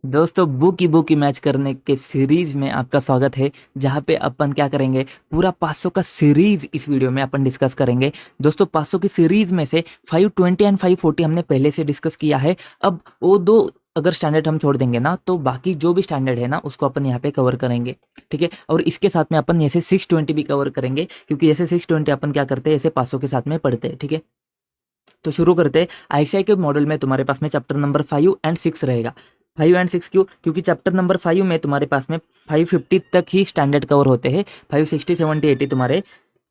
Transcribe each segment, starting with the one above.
दोस्तों bookie match करने के सीरीज में आपका स्वागत है। जहाँ पे अपन क्या करेंगे, पूरा 500 का सीरीज इस वीडियो में अपन डिस्कस करेंगे। दोस्तों 500 की सीरीज में से 520 एंड 540 हमने पहले से डिस्कस किया है। अब वो दो अगर स्टैंडर्ड हम छोड़ देंगे ना, तो बाकी जो भी स्टैंडर्ड है ना उसको अपन यहाँ पे कवर करेंगे, ठीक है। और इसके साथ में अपन ऐसे 620 भी कवर करेंगे, क्योंकि ऐसे 620 अपन क्या करते हैं, ऐसे 500 के साथ में पढ़ते हैं, ठीक है। तो शुरू करते हैं। आईसीआई के मॉडल में तुम्हारे पास में चैप्टर नंबर 5 एंड 6 रहेगा। 5 एंड 6 क्यों? क्योंकि चैप्टर नंबर 5 में तुम्हारे पास में 550 तक ही स्टैंडर्ड कवर होते हैं। 560 70 80 तुम्हारे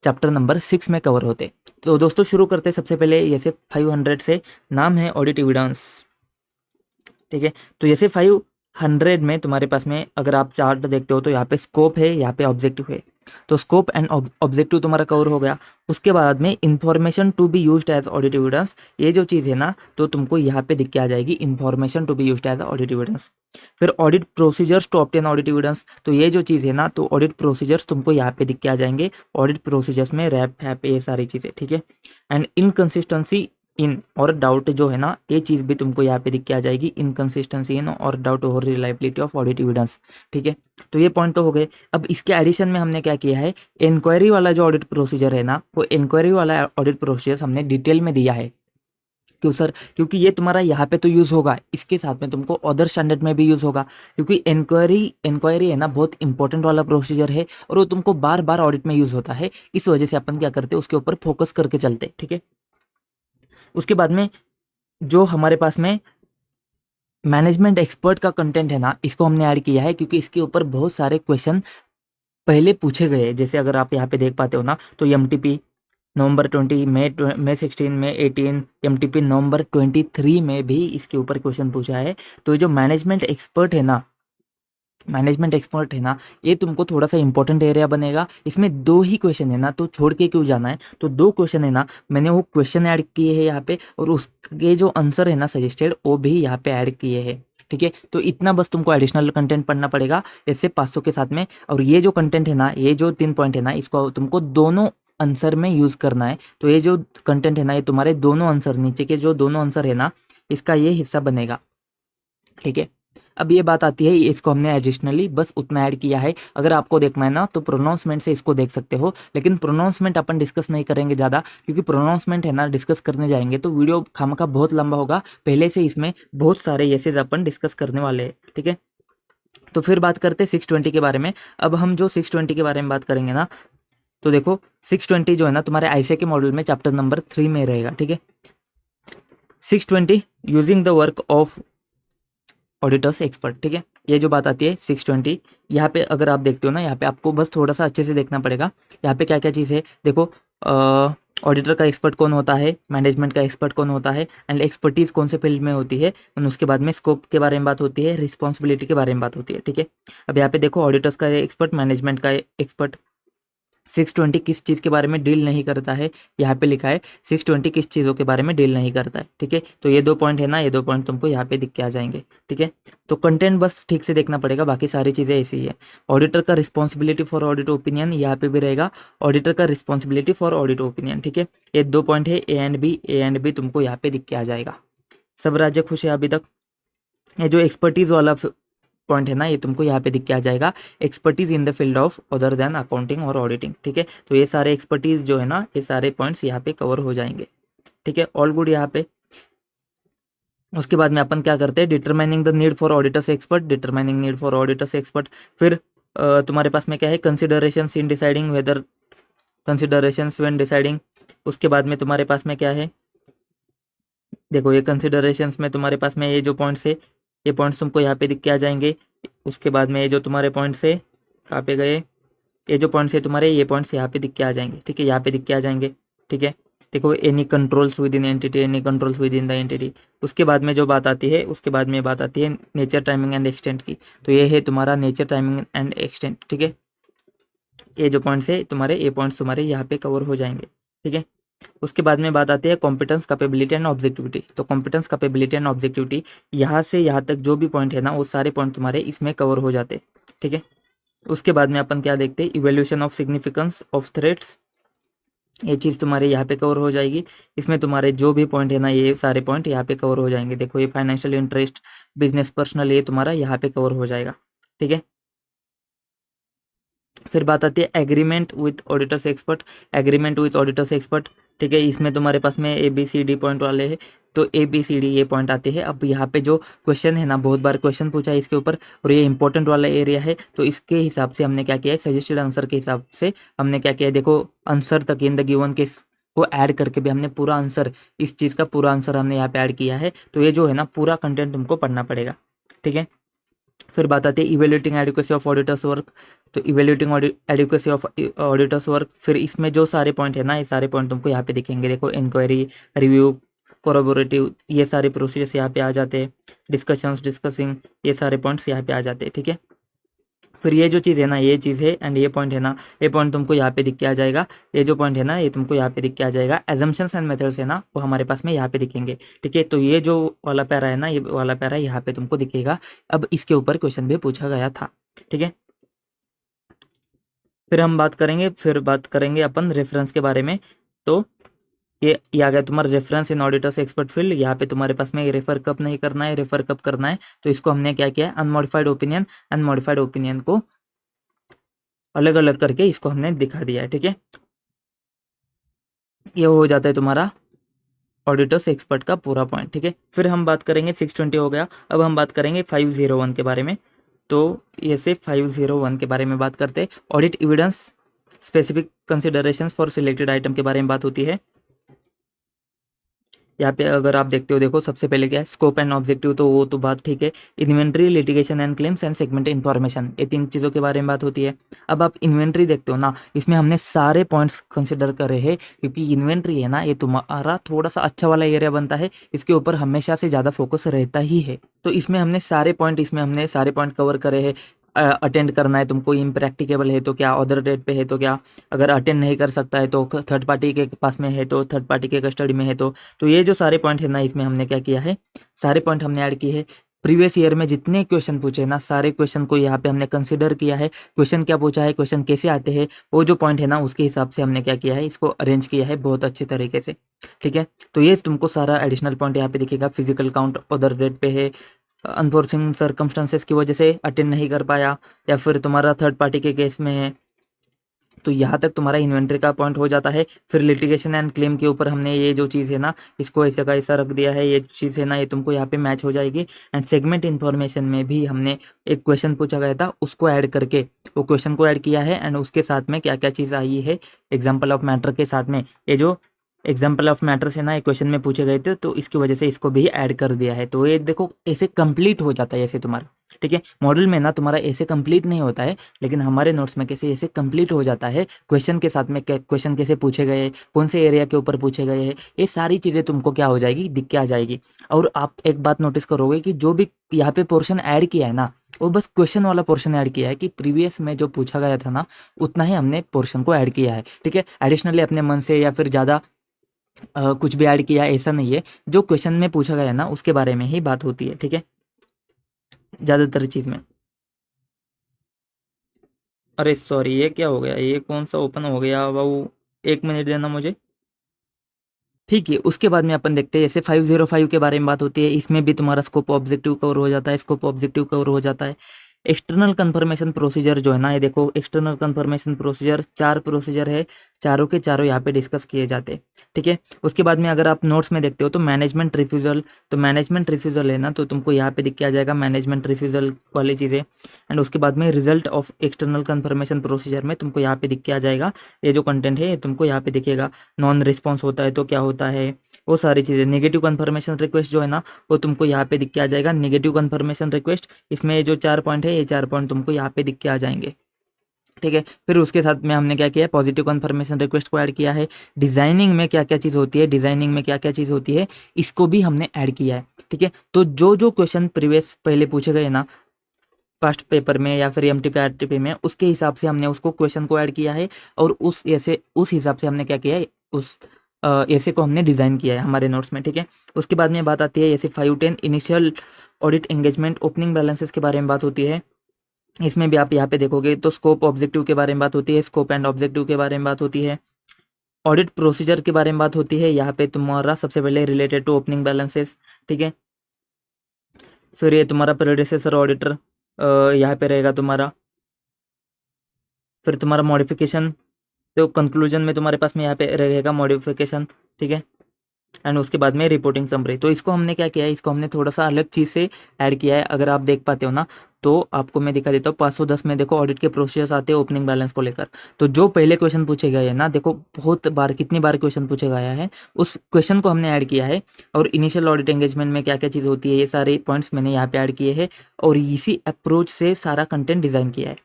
चैप्टर नंबर 6 में कवर होते हैं। तो दोस्तों शुरू करते हैं सबसे पहले जैसे 500 से। नाम है ऑडिट एविडेंस, ठीक है। तो जैसे 500 में तुम्हारे पास में अगर आप चार्ट देखते हो तो यहाँ पे स्कोप है, यहाँ पे ऑब्जेक्टिव है। तो स्कोप एंड ऑब्जेक्टिव तुम्हारा कवर हो गया। उसके बाद में information to be used as audit evidence, ये जो चीज़ है ना, तो तुमको यहाँ पे दिख के आ जाएगी information to be used as audit evidence. फिर audit procedures to obtain audit evidence, तो ये जो चीज़ है ना, तो ऑडिट प्रोसीजर्स तुमको यहाँ पे दिख के आ जाएंगे। ऑडिट प्रोसीजर्स में रैप हैप ये सारी चीज़ें, ठीक है। एंड इनकन्सिस्टेंसी इन और डाउट जो है ना, ये चीज़ भी तुमको यहाँ पे दिख के आ जाएगी, इनकन्सिस्टेंसी इन और doubt over reliability of audit evidence, ठीक है। तो ये पॉइंट तो हो गए। अब इसके एडिशन में हमने क्या किया है, इंक्वायरी वाला जो ऑडिट प्रोसीजर है ना, वो इंक्वायरी वाला ऑडिट प्रोसीजर हमने डिटेल में दिया है। क्यों सर? क्योंकि ये तुम्हारा यहाँ पे तो यूज़ होगा, इसके साथ में तुमको अदर स्टैंडर्ड में भी यूज़ होगा। क्योंकि इंक्वायरी है ना, बहुत इंपॉर्टेंट वाला प्रोसीजर है और वो तुमको बार बार ऑडिट में यूज़ होता है। इस वजह से अपन क्या करते हैं, उसके ऊपर फोकस करके चलते, ठीक है। उसके बाद में जो हमारे पास में मैनेजमेंट एक्सपर्ट का कंटेंट है ना, इसको हमने ऐड किया है क्योंकि इसके ऊपर बहुत सारे क्वेश्चन पहले पूछे गए हैं। जैसे अगर आप यहाँ पे देख पाते हो ना, तो एमटीपी नवंबर 20, मई 16, मई 18, एमटीपी नवंबर 23 में भी इसके ऊपर क्वेश्चन पूछा है। तो ये जो मैनेजमेंट एक्सपर्ट है ना, ये तुमको थोड़ा सा इंपॉर्टेंट एरिया बनेगा। इसमें दो ही क्वेश्चन है ना, तो छोड़ के क्यों जाना है। तो दो क्वेश्चन है ना, मैंने वो क्वेश्चन ऐड किए हैं यहाँ पे, और उसके जो आंसर है ना सजेस्टेड, वो भी यहाँ पे ऐड किए हैं, ठीक है। तो इतना बस तुमको एडिशनल कंटेंट पढ़ना पड़ेगा ऐसे 500 के साथ में। और ये जो कंटेंट है ना, ये जो 3 पॉइंट है ना, इसको तुमको दोनों आंसर में यूज़ करना है। तो ये जो कंटेंट है ना, ये तुम्हारे दोनों आंसर, नीचे के जो दोनों आंसर है ना, इसका ये हिस्सा बनेगा, ठीक है। अब ये बात आती है, इसको हमने एडिशनली बस उतना ऐड किया है। अगर आपको देखना है ना, तो प्रोनाउंसमेंट से इसको देख सकते हो, लेकिन प्रोनाउंसमेंट अपन डिस्कस नहीं करेंगे ज़्यादा, क्योंकि प्रोनाउंसमेंट है ना, डिस्कस करने जाएंगे तो वीडियो खामखा बहुत लंबा होगा। पहले से इसमें बहुत सारे येसेज अपन डिस्कस करने वाले हैं, ठीक है। तो फिर बात करते हैं 620 के बारे में। अब हम जो 620 के बारे में बात करेंगे ना, तो देखो 620 जो है ना, तुम्हारे आईसीआई के मॉडल में चैप्टर नंबर 3 में रहेगा, ठीक है। 620 using the work of auditors expert, ठीक है। ये जो बात आती है 620, यहाँ पे अगर आप देखते हो ना, यहाँ पे आपको बस थोड़ा सा अच्छे से देखना पड़ेगा। यहाँ पे क्या क्या चीज़ है देखो। ऑडिटर का एक्सपर्ट कौन होता है, मैनेजमेंट का एक्सपर्ट कौन होता है, एंड एक्सपर्टीज़ कौन से फील्ड में होती है, और उसके बाद में स्कोप के बारे में बात होती है, रिस्पॉन्सिबिलिटी के बारे में बात होती है, ठीक है। अब यहाँ पे देखो ऑडिटर्स का एक्सपर्ट, मैनेजमेंट का एक्सपर्ट। 620 किस चीज़ के बारे में डील नहीं करता है, यहाँ पे लिखा है 620 किस चीज़ों के बारे में डील नहीं करता है, ठीक है। तो ये 2 पॉइंट है ना, ये 2 पॉइंट तुमको यहाँ पे दिख के आ जाएंगे, ठीक है। तो कंटेंट बस ठीक से देखना पड़ेगा, बाकी सारी चीज़ें ऐसी ही है। ऑडिटर का रिस्पॉन्सिबिलिटी फॉर ऑडिट ओपिनियन यहाँ पे भी रहेगा, ऑडिटर का रिस्पॉन्सिबिलिटी फॉर ऑडिट ओपिनियन, ठीक है। ये 2 पॉइंट है, ए एंड बी तुमको यहाँ पे दिख के आ जाएगा। सब राज्य खुश है अभी तक? ये जो एक्सपर्टीज़ वाला पॉइंट है ना, ये तुमको यहाँ पे दिख के आ जाएगा, expertise in the field of other than accounting और ऑडिटिंग, ठीक है। तो ये सारे एक्सपर्टीज जो है ना, ये सारे पॉइंट्स यहाँ पे कवर हो जाएंगे, ठीक है। ऑल गुड यहाँ पे। उसके बाद में अपन क्या करते हैं, determining the need four auditors expert, determining need four auditors expert. फिर तुम्हारे पास में क्या है, consideration in deciding weather, consideration when deciding. उसके बाद में तुम्हारे पास में क्या है, देखो ये कंसिडरेशंस में तुम्हारे पास में ये जो पॉइंट्स है, ये पॉइंट्स तुमको यहाँ पे दिख के आ जाएंगे। उसके बाद में ये जो तुम्हारे पॉइंट्स है, कहाँ पे गए, ये जो पॉइंट्स है तुम्हारे, ये पॉइंट्स यहाँ पे दिख के आ जाएंगे, ठीक है, यहाँ पे दिख के आ जाएंगे, ठीक है। देखो any controls with in entity, any controls with in the entity. उसके बाद में जो बात आती है, उसके बाद में बात आती है नेचर, टाइमिंग एंड एक्सटेंट की। तो ये है तुम्हारा नेचर, टाइमिंग एंड एक्सटेंट, ठीक है। ये जो पॉइंट्स है तुम्हारे, ये पॉइंट्स तुम्हारे यहाँ पे कवर हो जाएंगे, ठीक है। उसके बाद में बात आती है कॉम्पिटेंस, कैपेबिलिटी एंड ऑब्जेक्टिविटी। तो कॉम्पिटेंस, कैपेबिलिटी एंड ऑब्जेक्टिविटी, यहाँ से यहाँ तक जो भी पॉइंट है ना, वो सारे पॉइंट तुम्हारे इसमें कवर हो जाते, ठीक है। उसके बाद में अपन क्या देखते हैं, evaluation of significance of threats, ये चीज़ तुम्हारे यहाँ पे कवर हो जाएगी। इसमें तुम्हारे जो भी पॉइंट है ना, ये सारे पॉइंट यहाँ पे कवर हो जाएंगे। देखो ये फाइनेंशियल इंटरेस्ट, बिजनेस पर्सनल, ये तुम्हारा यहाँ पे कवर हो जाएगा। ठीक है, फिर बात आती है agreement with auditors expert. Agreement with auditors expert, ठीक है, इसमें तुम्हारे पास में ABCD पॉइंट वाले हैं, तो ABCD ये पॉइंट आते हैं। अब यहाँ पे जो क्वेश्चन है ना, बहुत बार क्वेश्चन पूछा है इसके ऊपर, और ये इंपॉर्टेंट वाला एरिया है, तो इसके हिसाब से हमने क्या किया है, सजेस्टेड आंसर के हिसाब से हमने क्या किया है, देखो आंसर तक इन द गिवन केस को ऐड करके भी हमने पूरा आंसर, इस चीज़ का पूरा आंसर हमने यहाँ पे ऐड किया है। तो ये जो है ना, पूरा कंटेंट तुमको पढ़ना पड़ेगा। ठीक है, फिर बात आती है evaluating adequacy of auditor's work. तो evaluating adequacy of auditor's work, फिर इसमें जो सारे पॉइंट है ना, ये सारे पॉइंट तुमको यहाँ पे दिखेंगे। देखो इंक्वायरी, रिव्यू, कोरोबोरेटिव, ये सारे प्रोसीजर्स यहाँ पे आ जाते हैं। डिस्कशंस, डिस्कसिंग, ये सारे पॉइंट्स यहाँ पे आ जाते हैं। ठीक है, फिर ये जो चीज़ है ना, ये चीज़ है, एंड ये पॉइंट है ना, ये पॉइंट तुमको यहाँ पे दिख के आ जाएगा। ये जो पॉइंट है ना, ये तुमको यहाँ पे दिख के आ जाएगा। एजम्पशंस एंड मेथड्स है ना, वो हमारे पास में यहाँ पे दिखेंगे। ठीक है, तो ये जो वाला पैरा है ना, ये वाला पैरा यहाँ पे तुमको दिखेगा। अब इसके ऊपर क्वेश्चन भी पूछा गया था। ठीक है, फिर बात करेंगे अपन रेफरेंस के बारे में। तो ये आ गया तुम्हारा reference in auditors expert field. यहाँ पे तुम्हारे पास में रेफर कब नहीं करना है, रेफर कब करना है, तो इसको हमने क्या किया है, अनमॉडिफाइड ओपिनियन, अनमॉडिफाइड ओपिनियन को अलग अलग करके इसको हमने दिखा दिया है। ठीक है, ये हो जाता है तुम्हारा ऑडिटर्स एक्सपर्ट का पूरा पॉइंट। ठीक है, फिर हम बात करेंगे 620 हो गया। अब हम बात करेंगे 501 के बारे में। तो ये से 501 के बारे में बात करते हैं। Audit evidence, specific considerations for selected item के बारे में बात होती है। यहाँ पे अगर आप देखते हो, देखो सबसे पहले क्या है, स्कोप एंड ऑब्जेक्टिव, तो वो तो बात ठीक है। Inventory, litigation and claims and segment information, ये 3 चीज़ों के बारे में बात होती है। अब आप इन्वेंट्री देखते हो ना, इसमें हमने सारे पॉइंट्स कंसिडर करे हैं, क्योंकि इन्वेंट्री है ना, ये तुम्हारा थोड़ा सा अच्छा वाला एरिया बनता है। इसके ऊपर हमेशा से ज़्यादा फोकस रहता ही है। तो इसमें हमने सारे पॉइंट कवर करे हैं। अटेंड करना है तुमको, इम्प्रैक्टिकेबल है तो क्या, अदर डेट पे है तो क्या, अगर अटेंड नहीं कर सकता है तो थर्ड पार्टी के पास में है, तो थर्ड पार्टी के कस्टडी में है। तो ये जो सारे पॉइंट है ना, इसमें हमने क्या किया है, सारे पॉइंट हमने ऐड किए हैं। प्रीवियस ईयर में जितने क्वेश्चन पूछे ना, सारे क्वेश्चन को यहाँ पे हमने कंसिडर किया है। क्वेश्चन क्या पूछा है, क्वेश्चन कैसे आते हैं, वो जो पॉइंट है ना, उसके हिसाब से हमने क्या किया है, इसको अरेंज किया है बहुत अच्छे तरीके से। ठीक है, तो ये तुमको सारा एडिशनल पॉइंट यहाँ पे दिखेगा। फिजिकल काउंट अदर डेट पे है, अनफॉर्सिंग सर्कमस्टेंसेस की वजह से अटेंड नहीं कर पाया, या फिर तुम्हारा थर्ड पार्टी के केस में है, तो यहाँ तक तुम्हारा इन्वेंट्री का पॉइंट हो जाता है। फिर लिटिगेशन एंड क्लेम के ऊपर हमने ये जो चीज़ है ना, इसको ऐसे का ऐसा रख दिया है। ये चीज़ है ना, ये तुमको यहाँ पे मैच हो जाएगी। एंड सेगमेंट इन्फॉर्मेशन में भी हमने एक क्वेश्चन पूछा गया था, उसको ऐड करके वो क्वेश्चन को ऐड किया है। एंड उसके साथ में क्या क्या चीज़ आई है, एग्जाम्पल ऑफ मैटर के साथ में, ये जो एग्जाम्पल ऑफ मैटर से ना एक क्वेश्चन में पूछे गए थे, तो इसकी वजह से इसको भी ऐड कर दिया है। तो ये देखो ऐसे कंप्लीट हो जाता है ऐसे तुम्हारा। ठीक है, मॉडल में ना तुम्हारा ऐसे कंप्लीट नहीं होता है, लेकिन हमारे नोट्स में कैसे ऐसे कंप्लीट हो जाता है। क्वेश्चन के साथ में क्वेश्चन कैसे पूछे गए, कौन से एरिया के ऊपर पूछे गए हैं, ये सारी चीज़ें तुमको क्या हो जाएगी, दिख के आ जाएगी। और आप एक बात नोटिस करोगे कि जो भी यहाँ पे पोर्शन ऐड किया है ना, वो बस क्वेश्चन वाला पोर्शन ऐड किया है, कि प्रीवियस में जो पूछा गया था ना, उतना ही हमने पोर्शन को ऐड किया है। ठीक है, एडिशनली अपने मन से या फिर ज़्यादा कुछ भी ऐड किया ऐसा नहीं है। जो क्वेश्चन में पूछा गया ना, उसके बारे में ही बात होती है। ठीक है, ज़्यादातर चीज़ में। अरे सॉरी, ये क्या हो गया, ये कौन सा ओपन हो गया बाबू, 1 मिनट देना मुझे। ठीक है, उसके बाद में अपन देखते हैं जैसे 505 के बारे में बात होती है। इसमें भी तुम्हारा स्कोप ऑब्जेक्टिव कवर हो जाता है, स्कोप ऑब्जेक्टिव कवर हो जाता है। एक्सटर्नल कन्फर्मेशन प्रोसीजर जो है ना, ये देखो एक्सटर्नल कन्फर्मेशन प्रोसीजर 4 प्रोसीजर है, चारों के चारों यहाँ पे डिस्कस किए जाते हैं। ठीक है, उसके बाद में अगर आप नोट्स में देखते हो तो मैनेजमेंट रिफ्यूज़ल, तो मैनेजमेंट रिफ्यूज़ल है ना, तो तुमको यहाँ पे दिख के आ जाएगा मैनेजमेंट रिफ्यूज़ल वाली चीज़ें। एंड उसके बाद में result of external conformation procedure में तुमको यहाँ पे दिख के आ जाएगा। ये जो कंटेंट है ये तुमको यहाँ पे दिखेगा। नॉन रिस्पॉन्स होता है तो क्या होता है, वो सारी चीज़ें। नेगेटिव कन्फर्मेशन रिक्वेस्ट जो है ना, वो तुमको यहाँ पे दिख के आ जाएगा। नेगेटिव कन्फर्मेशन रिक्वेस्ट, इसमें ये जो 4 पॉइंट है, ये 4 पॉइंट तुमको यहाँ पे दिख के आ जाएंगे। ठीक है, फिर उसके साथ में हमने क्या किया है, पॉजिटिव कन्फर्मेशन रिक्वेस्ट को ऐड किया है। डिजाइनिंग में क्या क्या चीज़ होती है, डिजाइनिंग में क्या क्या चीज़ होती है, इसको भी हमने ऐड किया है। ठीक है, तो जो जो क्वेश्चन प्रीवियस पहले पूछे गए ना, फर्स्ट पेपर में या फिर MTPRTP में, उसके हिसाब से हमने उसको क्वेश्चन को ऐड किया है। और उस हिसाब से हमने क्या किया है, उस ऐसे को हमने डिज़ाइन किया है हमारे नोट्स में। ठीक है, उसके बाद में बात आती है ऐसे 510 initial audit engagement opening balances के बारे में बात होती है। इसमें भी आप यहाँ पे देखोगे तो स्कोप ऑब्जेक्टिव के बारे में बात होती है, स्कोप एंड ऑब्जेक्टिव के बारे में बात होती है। ऑडिट प्रोसीजर के बारे में बात होती है। यहाँ पे तुम्हारा सबसे पहले रिलेटेड टू ओपनिंग बैलेंसेस, ठीक है। फिर ये तुम्हारा प्रेडिसेसर ऑडिटर यहाँ पे रहेगा तुम्हारा। फिर तुम्हारा मॉडिफिकेशन, तो कंक्लूजन में तुम्हारे पास में यहाँ पे रहेगा मॉडिफिकेशन, ठीक है। एंड उसके बाद में रिपोर्टिंग समरी। तो इसको हमने क्या किया है, इसको हमने थोड़ा सा अलग चीज़ से ऐड किया है। अगर आप देख पाते हो ना, तो आपको मैं दिखा देता हूँ। 510 में देखो ऑडिट के प्रोसीजर्स आते हैं ओपनिंग बैलेंस को लेकर। तो जो पहले क्वेश्चन पूछे गए हैं ना, देखो बहुत बार, कितनी बार क्वेश्चन पूछे गया है, उस क्वेश्चन को हमने ऐड किया है। और इनिशियल ऑडिट एंगेजमेंट में क्या क्या चीज़ होती है, ये सारे पॉइंट्स मैंने यहाँ पे ऐड किए हैं। और इसी अप्रोच से सारा कंटेंट डिज़ाइन किया है।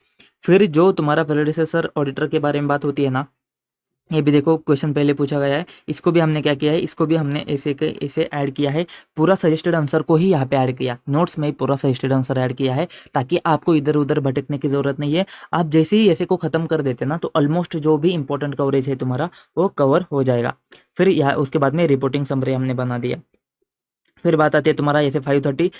फिर जो तुम्हारा प्रेडिसेसर ऑडिटर के बारे में बात होती है ना, ये भी देखो क्वेश्चन पहले पूछा गया है। इसको भी हमने क्या किया है, इसको भी हमने ऐसे के ऐसे ऐड किया है। पूरा सजेस्टेड आंसर को ही यहाँ पे ऐड किया, नोट्स में ही पूरा सजेस्टेड आंसर ऐड किया है, ताकि आपको इधर उधर भटकने की ज़रूरत नहीं है। आप जैसे ही ऐसे को ख़त्म कर देते ना, तो ऑलमोस्ट जो भी इंपॉर्टेंट कवरेज है तुम्हारा, वो कवर हो जाएगा। फिर यहाँ उसके बाद में रिपोर्टिंग समरी हमने बना दिया। फिर बात आती है तुम्हारा ऐसे 530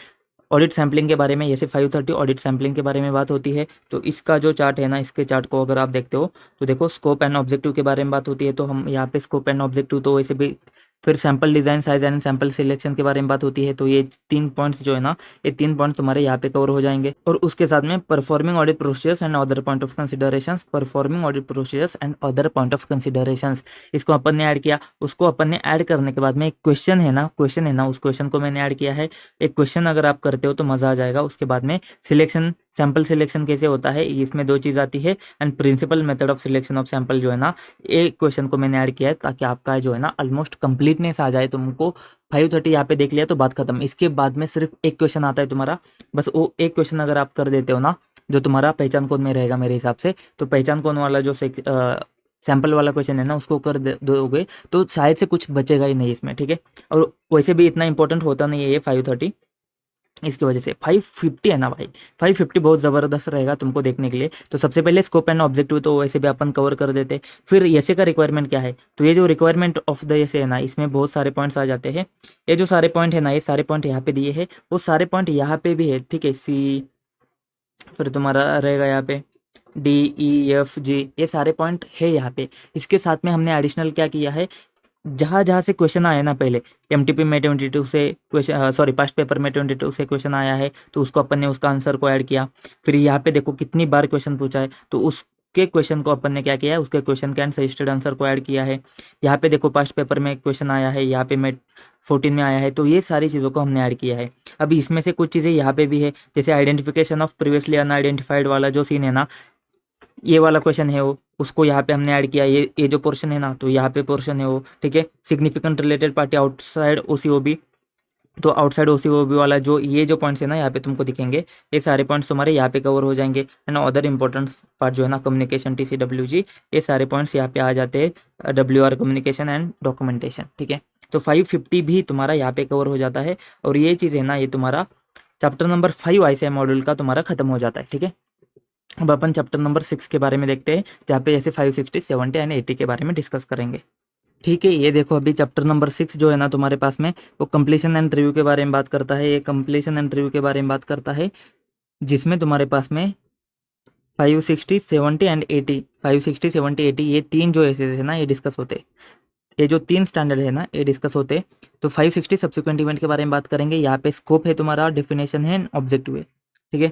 ऑडिट सैम्पलिंग के बारे में। ऐसे 530 ऑडिट सैम्पलिंग के बारे में बात होती है। तो इसका जो चार्ट है ना, इसके चार्ट को अगर आप देखते हो, तो देखो स्कोप एंड ऑब्जेक्टिव के बारे में बात होती है। तो हम यहाँ पे स्कोप एंड ऑब्जेक्टिव तो वैसे भी, फिर sample design, size and sample selection के बारे में बात होती है। तो ये 3 पॉइंट्स जो है ना, ये 3 पॉइंट्स तुम्हारे यहाँ पे कवर हो जाएंगे। और उसके साथ में performing audit procedures and other point of considerations, performing audit procedures and other point of considerations, इसको अपन ने ऐड किया। उसको अपन ने ऐड करने के बाद में एक क्वेश्चन है ना, उस क्वेश्चन को मैंने ऐड किया है। एक क्वेश्चन अगर आप करते हो तो मज़ा आ जाएगा। उसके बाद में सिलेक्शन, सैम्पल सिलेक्शन कैसे होता है, इसमें 2 चीज़ आती है। And principal method of selection of sample जो है ना, एक क्वेश्चन को मैंने ऐड किया है, ताकि आपका जो है ना ऑलमोस्ट कंप्लीटनेस आ जाए। तुमको 530 यहाँ पे देख लिया तो बात खत्म। इसके बाद में सिर्फ एक क्वेश्चन आता है तुम्हारा, बस वो एक क्वेश्चन अगर आप कर देते हो ना, जो तुम्हारा पहचान कोड में रहेगा मेरे हिसाब से, तो पहचान कोड वाला जो सैंपल वाला क्वेश्चन है ना, उसको कर दोगे तो शायद से कुछ बचेगा ही नहीं इसमें, ठीक है। और वैसे भी इतना इंपॉर्टेंट होता नहीं है ये 530, इसकी वजह से 550 है ना भाई, 550 बहुत ज़बरदस्त रहेगा तुमको देखने के लिए। तो सबसे पहले स्कोप एंड ऑब्जेक्टिव तो वैसे भी अपन कवर कर देते। फिर एसे का रिक्वायरमेंट क्या है, तो ये जो रिक्वायरमेंट ऑफ द एसे है ना, इसमें बहुत सारे पॉइंट्स आ जाते हैं। ये जो सारे पॉइंट है ना, ये सारे पॉइंट यहाँ पे दिए हैं, वो सारे पॉइंट यहाँ पे भी है, ठीक है। सी, फिर तुम्हारा रहेगा यहाँ पे DEFG, ये सारे पॉइंट है यहाँ पे। इसके साथ में हमने एडिशनल क्या किया है, जहाँ जहाँ से क्वेश्चन आया ना, पहले MTP में 22 से क्वेश्चन, सॉरी पास्ट पेपर में 22 से क्वेश्चन आया है, तो उसको अपन ने उसका आंसर को ऐड किया। फिर यहाँ पे देखो कितनी बार क्वेश्चन पूछा है, तो उसके क्वेश्चन को अपन ने क्या किया है, उसके क्वेश्चन के एंड सजेस्टेड आंसर को ऐड किया है। यहाँ पे देखो पास्ट पेपर में क्वेश्चन आया है, यहाँ पे में 14 में आया है, तो ये सारी चीज़ों को हमने ऐड किया है। अभी इसमें से कुछ चीज़ें यहाँ पे भी है, जैसे आइडेंटिफिकेशन ऑफ प्रीवियसली अनआइडेंटिफाइड वाला जो सीन है ना, ये वाला क्वेश्चन है वो, उसको यहाँ पे हमने ऐड किया। ये जो पोर्शन है ना, तो यहाँ पे पोर्शन है वो, ठीक है। Significant related party outside OCOB, तो आउटसाइड OCOB वाला जो ये जो पॉइंट्स है ना, यहाँ पे तुमको दिखेंगे, ये सारे पॉइंट्स तुम्हारे यहाँ पे कवर हो जाएंगे। एंड अदर इंपॉर्टेंट पार्ट जो है ना, कम्युनिकेशन TCWG, ये सारे पॉइंट्स यहाँ पे आ जाते हैं, WR कम्युनिकेशन एंड डॉक्यूमेंटेशन, ठीक है। तो 550 भी तुम्हारा यहाँ पे कवर हो जाता है। और ये चीज़ है ना, ये तुम्हारा चैप्टर नंबर 5 ICI मॉड्यूल का तुम्हारा खत्म हो जाता है, ठीक है। अब अपन चैप्टर नंबर 6 के बारे में देखते हैं, जहाँ पे ऐसे 560, 70 एंड 80 के बारे में डिस्कस करेंगे, ठीक है। ये देखो अभी चैप्टर नंबर 6 जो है ना तुम्हारे पास में, वो कंप्लीशन एंड रिव्यू के बारे में बात करता है। ये कंप्लीशन एंड रिव्यू के बारे में बात करता है, जिसमें तुम्हारे पास में 560, 70 एंड 80, 560, 70, 80 ये 3 जो ऐसे है ना, ये डिस्कस होते। ये जो 3 स्टैंडर्ड है ना, ये डिस्कस होते। तो 560 सब्सिक्वेंट इवेंट के बारे में बात करेंगे। यहाँ पे स्कोप है तुम्हारा, डेफिनेशन है, ऑब्जेक्टिव है, ठीक है।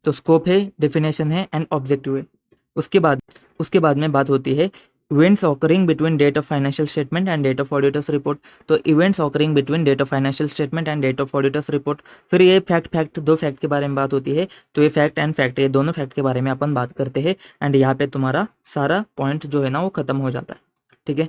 तो स्कोप है, डेफिनेशन है एंड ऑब्जेक्टिव है। उसके बाद में बात होती है events occurring between date of financial statement and date of auditor's report. तो events occurring between date of financial statement and date of auditor's report. फिर ये फैक्ट 2 फैक्ट के बारे में बात होती है। तो ये फैक्ट एंड फैक्ट, ये दोनों फैक्ट के बारे में अपन बात करते हैं। एंड यहाँ पे तुम्हारा सारा पॉइंट जो है ना, वो खत्म हो जाता है, ठीक है।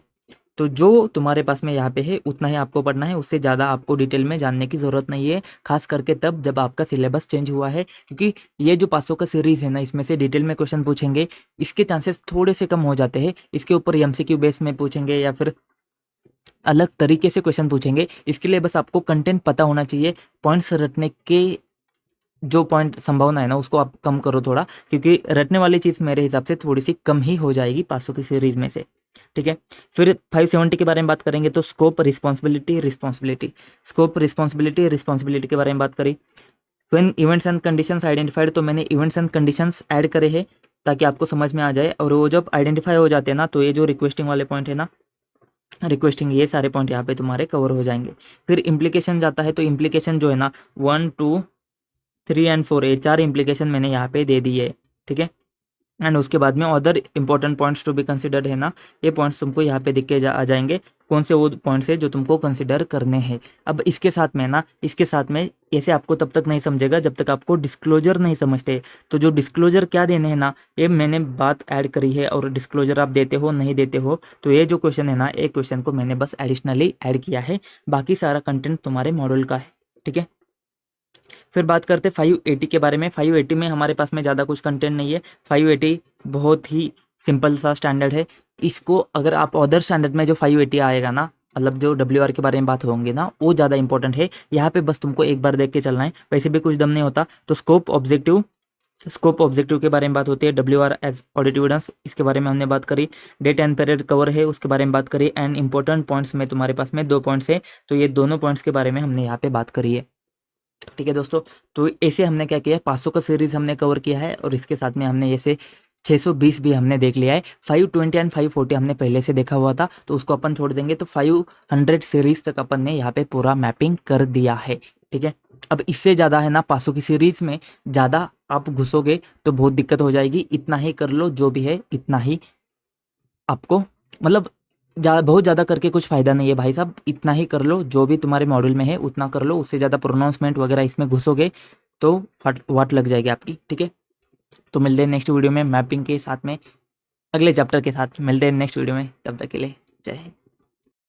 तो जो तुम्हारे पास में यहाँ पे है, उतना ही आपको पढ़ना है, उससे ज़्यादा आपको डिटेल में जानने की ज़रूरत नहीं है, खास करके तब जब आपका सिलेबस चेंज हुआ है। क्योंकि ये जो 500 का सीरीज़ है ना, इसमें से डिटेल में क्वेश्चन पूछेंगे, इसके चांसेस थोड़े से कम हो जाते हैं। इसके ऊपर MCQ बेस में पूछेंगे या फिर अलग तरीके से क्वेश्चन पूछेंगे। इसके लिए बस आपको कंटेंट पता होना चाहिए। पॉइंट्स रटने के जो पॉइंट संभावना है ना, उसको आप कम करो थोड़ा, क्योंकि रटने वाली चीज़ मेरे हिसाब से थोड़ी सी कम ही हो जाएगी 500 की सीरीज़ में से, ठीक है। फिर 570 के बारे में बात करेंगे। तो स्कोप, रिस्पॉन्सिबिलिटी, स्कोप, रिस्पॉन्सिबिलिटी के बारे में बात करी। When events and conditions identified, तो मैंने इवेंट्स एंड कंडीशंस ऐड करे हैं। ताकि आपको समझ में आ जाए। और वो जब आइडेंटिफाई हो जाते हैं ना, तो ये जो रिक्वेस्टिंग वाले पॉइंट है ना, रिक्वेस्टिंग, ये सारे पॉइंट यहाँ पे तुम्हारे कवर हो जाएंगे। फिर इम्प्लीकेशन जाता है, तो इम्प्लीकेशन जो है ना 1, 2, 3 एंड 4, ये 4 इम्प्लीकेशन मैंने यहाँ पे दे दी है, ठीक है। एंड उसके बाद में other important points to be considered है ना, ये पॉइंट्स तुमको यहाँ पे दिख के आ जाएंगे, कौन से वो पॉइंट्स है जो तुमको कंसिडर करने हैं। अब इसके साथ में ना, इसके साथ में ऐसे आपको तब तक नहीं समझेगा जब तक आपको डिस्क्लोजर नहीं समझते। तो जो डिस्क्लोजर क्या देने हैं ना, ये मैंने बात ऐड करी है, और डिस्क्लोजर आप देते हो नहीं देते हो, तो ये जो क्वेश्चन है ना, एक क्वेश्चन को मैंने बस एडिशनली ऐड किया है, बाकी सारा कंटेंट तुम्हारे मॉड्यूल का है, ठीक है। फिर बात करते 580 के बारे में। 580 में हमारे पास में ज़्यादा कुछ कंटेंट नहीं है। 580 बहुत ही सिंपल सा स्टैंडर्ड है। इसको अगर आप अदर स्टैंडर्ड में जो 580 आएगा ना, मतलब जो WR के बारे में बात होंगे ना, वो ज़्यादा इंपॉर्टेंट है। यहाँ पे बस तुमको एक बार देख के चलना है, वैसे भी कुछ दम नहीं होता। तो स्कोप ऑब्जेक्टिव के बारे में बात होती है। WR एज ऑडिटिविडेंस, इसके बारे में हमने बात करी। डेट एंड पीरियड कवर है, उसके बारे में बात करी। एंड इंपॉर्टेंट पॉइंट्स में तुम्हारे पास में 2 पॉइंट्स है, तो ये दोनों पॉइंट्स के बारे में हमने यहाँ पे बात करी है, ठीक है दोस्तों। तो ऐसे हमने क्या किया है, 500 का सीरीज हमने कवर किया है, और इसके साथ में हमने ऐसे 620 भी हमने देख लिया है। 520 एंड 540 हमने पहले से देखा हुआ था, तो उसको अपन छोड़ देंगे। तो 500 सीरीज तक अपन ने यहाँ पे पूरा मैपिंग कर दिया है, ठीक है। अब इससे ज़्यादा है ना, 500 की सीरीज में ज़्यादा आप घुसोगे तो बहुत दिक्कत हो जाएगी। इतना ही कर लो, जो भी है इतना ही आपको, मतलब बहुत ज़्यादा करके कुछ फ़ायदा नहीं है भाई साहब। इतना ही कर लो, जो भी तुम्हारे मॉड्यूल में है उतना कर लो। उससे ज़्यादा प्रोनाउंसमेंट वगैरह इसमें घुसोगे तो वाट लग जाएगी आपकी, ठीक है। तो मिलते हैं नेक्स्ट वीडियो में मैपिंग के साथ में, अगले चैप्टर के साथ मिलते हैं नेक्स्ट वीडियो में। तब तक के लिए जय हिंद।